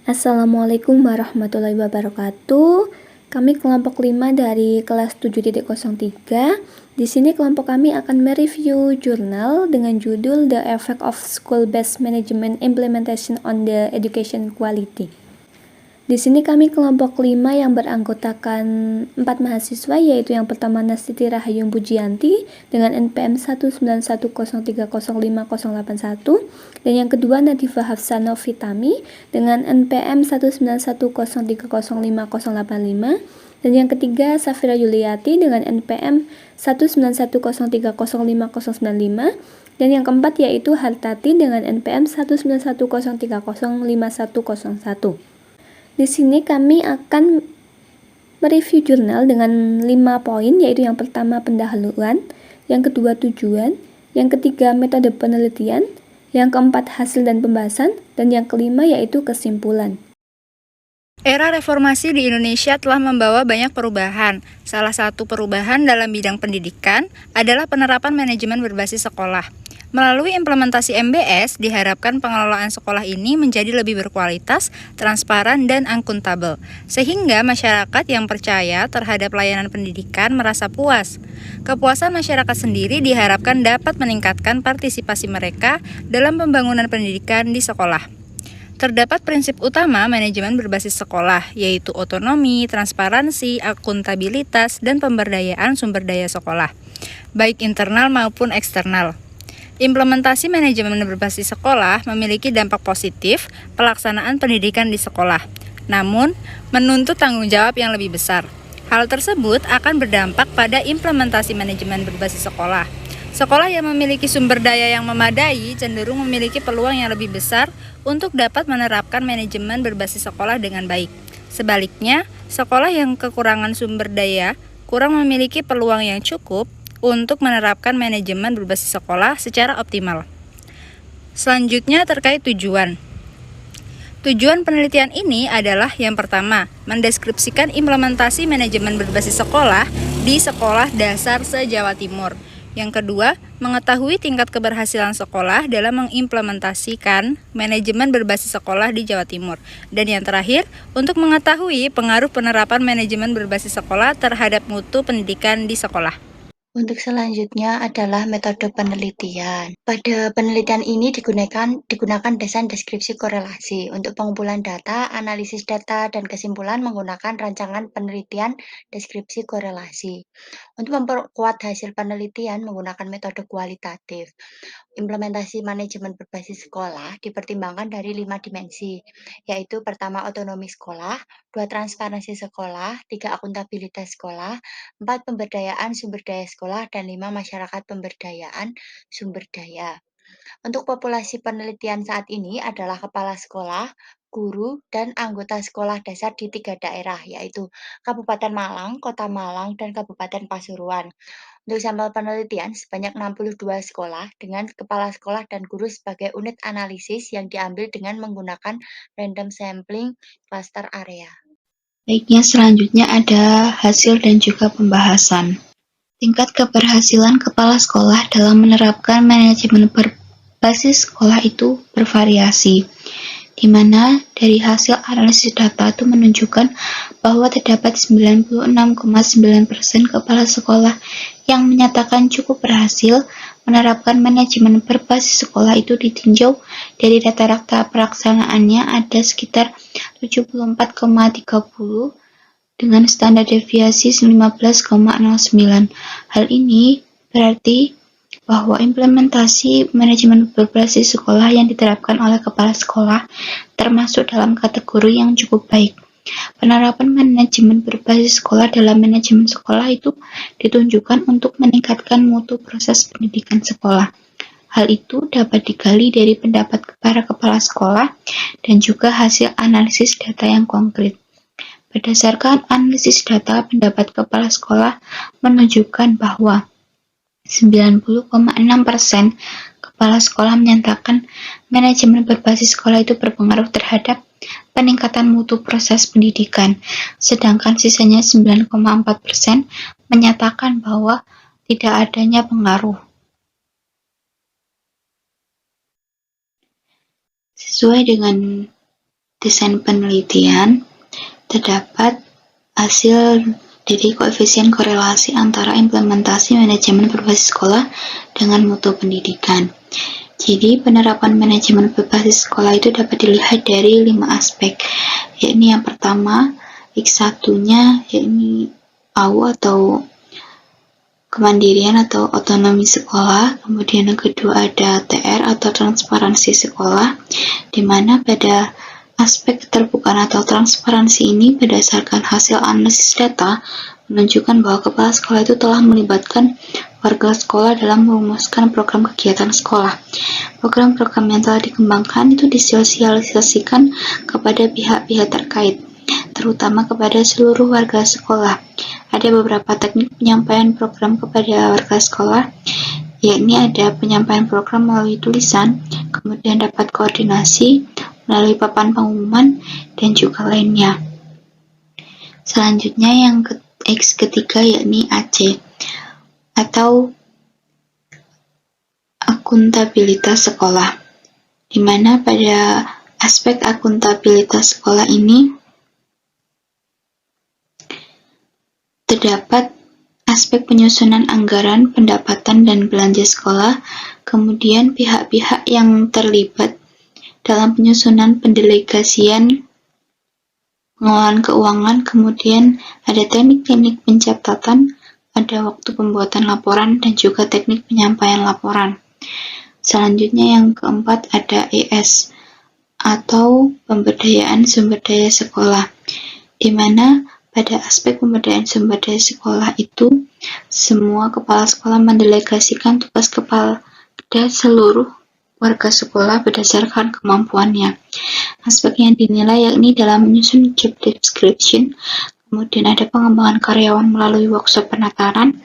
Assalamualaikum warahmatullahi wabarakatuh. Kami kelompok 5 dari kelas 7.03. Di sini kelompok kami akan mereview jurnal dengan judul The Effect of School-Based Management Implementation on the Education Quality. Di sini kami kelompok 5 yang beranggotakan 4 mahasiswa, yaitu yang pertama Nastiti Rahayung Pujianti dengan NPM 191030501, dan yang kedua Nadifah Hafsano Fitami dengan NPM 191030505, dan yang ketiga Safira Yuliati dengan NPM 191030505, dan yang keempat yaitu Hartati dengan NPM 19103050101. Di sini kami akan mereview jurnal dengan 5 poin, yaitu yang pertama pendahuluan, yang kedua tujuan, yang ketiga metode penelitian, yang keempat hasil dan pembahasan, dan yang kelima yaitu kesimpulan. Era reformasi di Indonesia telah membawa banyak perubahan. Salah satu perubahan dalam bidang pendidikan adalah penerapan manajemen berbasis sekolah. Melalui implementasi MBS, diharapkan pengelolaan sekolah ini menjadi lebih berkualitas, transparan, dan akuntabel, sehingga masyarakat yang percaya terhadap layanan pendidikan merasa puas. Kepuasan masyarakat sendiri diharapkan dapat meningkatkan partisipasi mereka dalam pembangunan pendidikan di sekolah. Terdapat prinsip utama manajemen berbasis sekolah, yaitu otonomi, transparansi, akuntabilitas, dan pemberdayaan sumber daya sekolah, baik internal maupun eksternal. Implementasi manajemen berbasis sekolah memiliki dampak positif pelaksanaan pendidikan di sekolah, namun menuntut tanggung jawab yang lebih besar. Hal tersebut akan berdampak pada implementasi manajemen berbasis sekolah. Sekolah yang memiliki sumber daya yang memadai cenderung memiliki peluang yang lebih besar untuk dapat menerapkan manajemen berbasis sekolah dengan baik. Sebaliknya, sekolah yang kekurangan sumber daya kurang memiliki peluang yang cukup untuk menerapkan manajemen berbasis sekolah secara optimal. Selanjutnya terkait tujuan. Tujuan penelitian ini adalah yang pertama, mendeskripsikan implementasi manajemen berbasis sekolah di sekolah dasar se-Jawa Timur. Yang kedua, mengetahui tingkat keberhasilan sekolah dalam mengimplementasikan manajemen berbasis sekolah di Jawa Timur. Dan yang terakhir, untuk mengetahui pengaruh penerapan manajemen berbasis sekolah terhadap mutu pendidikan di sekolah. Untuk selanjutnya adalah metode penelitian. Pada penelitian ini digunakan desain deskripsi korelasi untuk pengumpulan data, analisis data, dan kesimpulan menggunakan rancangan penelitian deskripsi korelasi. Untuk memperkuat hasil penelitian menggunakan metode kualitatif. Implementasi manajemen berbasis sekolah dipertimbangkan dari 5 dimensi, yaitu pertama otonomi sekolah, 2 transparansi sekolah, 3 akuntabilitas sekolah, 4 pemberdayaan sumber daya sekolah, dan 5 masyarakat pemberdayaan sumber daya. Untuk populasi penelitian saat ini adalah kepala sekolah, guru, dan anggota sekolah dasar di 3 daerah, yaitu Kabupaten Malang, Kota Malang, dan Kabupaten Pasuruan. Untuk sampel penelitian sebanyak 62 sekolah dengan kepala sekolah dan guru sebagai unit analisis yang diambil dengan menggunakan random sampling cluster area. Baiknya selanjutnya ada hasil dan juga pembahasan. Tingkat keberhasilan kepala sekolah dalam menerapkan manajemen berbasis sekolah itu bervariasi, di mana dari hasil analisis data itu menunjukkan bahwa terdapat 96,9% kepala sekolah yang menyatakan cukup berhasil menerapkan manajemen berbasis sekolah. Itu ditinjau dari rata-rata pelaksanaannya ada sekitar 74,30 dengan standar deviasi 15,09. Hal ini berarti bahwa implementasi manajemen berbasis sekolah yang diterapkan oleh kepala sekolah termasuk dalam kategori yang cukup baik. Penerapan manajemen berbasis sekolah dalam manajemen sekolah itu ditunjukkan untuk meningkatkan mutu proses pendidikan sekolah. Hal itu dapat digali dari pendapat para kepala sekolah dan juga hasil analisis data yang konkret. Berdasarkan analisis data, pendapat kepala sekolah menunjukkan bahwa 90,6% kepala sekolah menyatakan manajemen berbasis sekolah itu berpengaruh terhadap peningkatan mutu proses pendidikan, sedangkan sisanya 9,4% menyatakan bahwa tidak adanya pengaruh. Sesuai dengan desain penelitian, terdapat hasil dari koefisien korelasi antara implementasi manajemen berbasis sekolah dengan mutu pendidikan. Jadi, penerapan manajemen berbasis sekolah itu dapat dilihat dari 5 aspek, yakni yang pertama, X1-nya yakni AU atau kemandirian atau otonomi sekolah, kemudian yang kedua ada TR atau transparansi sekolah, di mana pada aspek keterbukaan atau transparansi ini berdasarkan hasil analisis data menunjukkan bahwa kepala sekolah itu telah melibatkan warga sekolah dalam merumuskan program kegiatan sekolah. Program-program yang telah dikembangkan itu disosialisasikan kepada pihak-pihak terkait, terutama kepada seluruh warga sekolah. Ada beberapa teknik penyampaian program kepada warga sekolah, yakni ada penyampaian program melalui tulisan, kemudian dapat koordinasi melalui papan pengumuman, dan juga lainnya. Selanjutnya yang X ketiga yakni AC, atau akuntabilitas sekolah, di mana pada aspek akuntabilitas sekolah ini terdapat aspek penyusunan anggaran, pendapatan, dan belanja sekolah, kemudian pihak-pihak yang terlibat dalam penyusunan pendelegasian pengelolaan keuangan, kemudian ada teknik-teknik pencatatan, ada waktu pembuatan laporan, dan juga teknik penyampaian laporan. Selanjutnya yang keempat ada ES, atau pemberdayaan sumber daya sekolah, di mana pada aspek pemberdayaan sumber daya sekolah itu semua kepala sekolah mendelegasikan tugas kepada seluruh warga sekolah berdasarkan kemampuannya. Aspek yang dinilai yakni dalam menyusun job description, kemudian ada pengembangan karyawan melalui workshop penataran,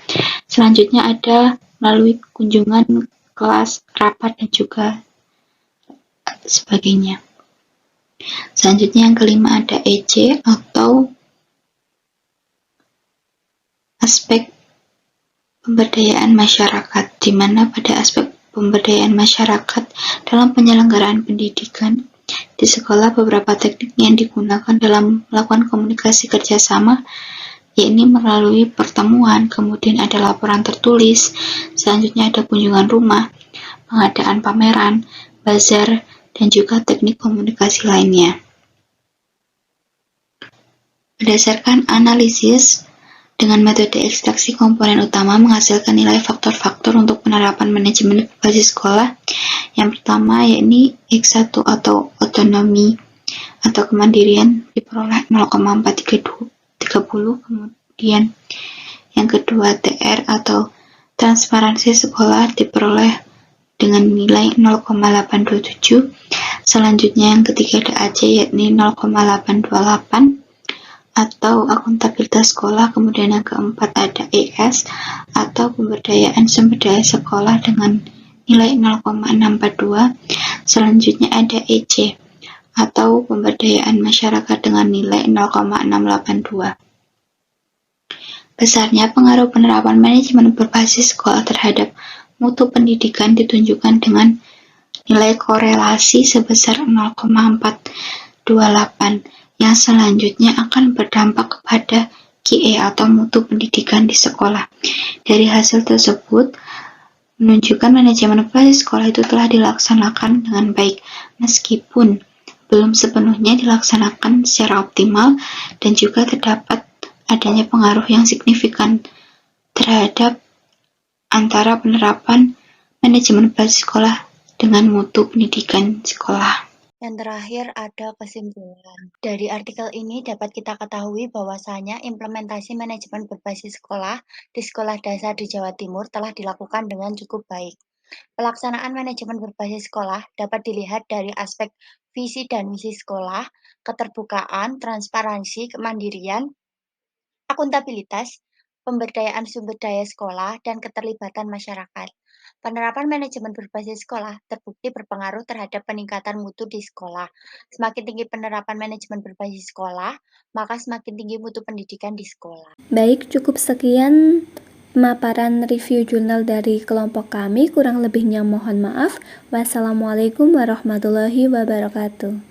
selanjutnya ada melalui kunjungan kelas, rapat, dan juga sebagainya. Selanjutnya yang kelima ada EC, atau aspek pemberdayaan masyarakat, di mana pada aspek pemberdayaan masyarakat dalam penyelenggaraan pendidikan di sekolah beberapa teknik yang digunakan dalam melakukan komunikasi kerjasama, yakni melalui pertemuan, kemudian ada laporan tertulis, selanjutnya ada kunjungan rumah, pengadaan pameran, bazar, dan juga teknik komunikasi lainnya. Berdasarkan analisis dengan metode ekstraksi komponen utama menghasilkan nilai faktor-faktor untuk penerapan manajemen berbasis sekolah. Yang pertama yakni X1 atau otonomi atau kemandirian diperoleh 0,430, kemudian yang kedua TR atau transparansi sekolah diperoleh dengan nilai 0,827. Selanjutnya yang ketiga ada AC yakni 0,828 atau akuntabilitas sekolah, kemudian yang keempat ada ES atau pemberdayaan sumber daya sekolah dengan nilai 0,642. Selanjutnya ada EC atau pemberdayaan masyarakat dengan nilai 0,682. Besarnya pengaruh penerapan manajemen berbasis sekolah terhadap mutu pendidikan ditunjukkan dengan nilai korelasi sebesar 0,428 yang selanjutnya akan berdampak kepada QE atau mutu pendidikan di sekolah. Dari hasil tersebut menunjukkan manajemen berbasis sekolah itu telah dilaksanakan dengan baik, meskipun belum sepenuhnya dilaksanakan secara optimal dan juga terdapat adanya pengaruh yang signifikan terhadap antara penerapan manajemen berbasis sekolah dengan mutu pendidikan sekolah. Yang terakhir ada kesimpulan. Dari artikel ini dapat kita ketahui bahwasanya implementasi manajemen berbasis sekolah di sekolah dasar di Jawa Timur telah dilakukan dengan cukup baik. Pelaksanaan manajemen berbasis sekolah dapat dilihat dari aspek visi dan misi sekolah, keterbukaan, transparansi, kemandirian, akuntabilitas, pemberdayaan sumber daya sekolah, dan keterlibatan masyarakat. Penerapan manajemen berbasis sekolah terbukti berpengaruh terhadap peningkatan mutu di sekolah. Semakin tinggi penerapan manajemen berbasis sekolah, maka semakin tinggi mutu pendidikan di sekolah. Baik, cukup sekian pemaparan review jurnal dari kelompok kami. Kurang lebihnya mohon maaf. Wassalamualaikum warahmatullahi wabarakatuh.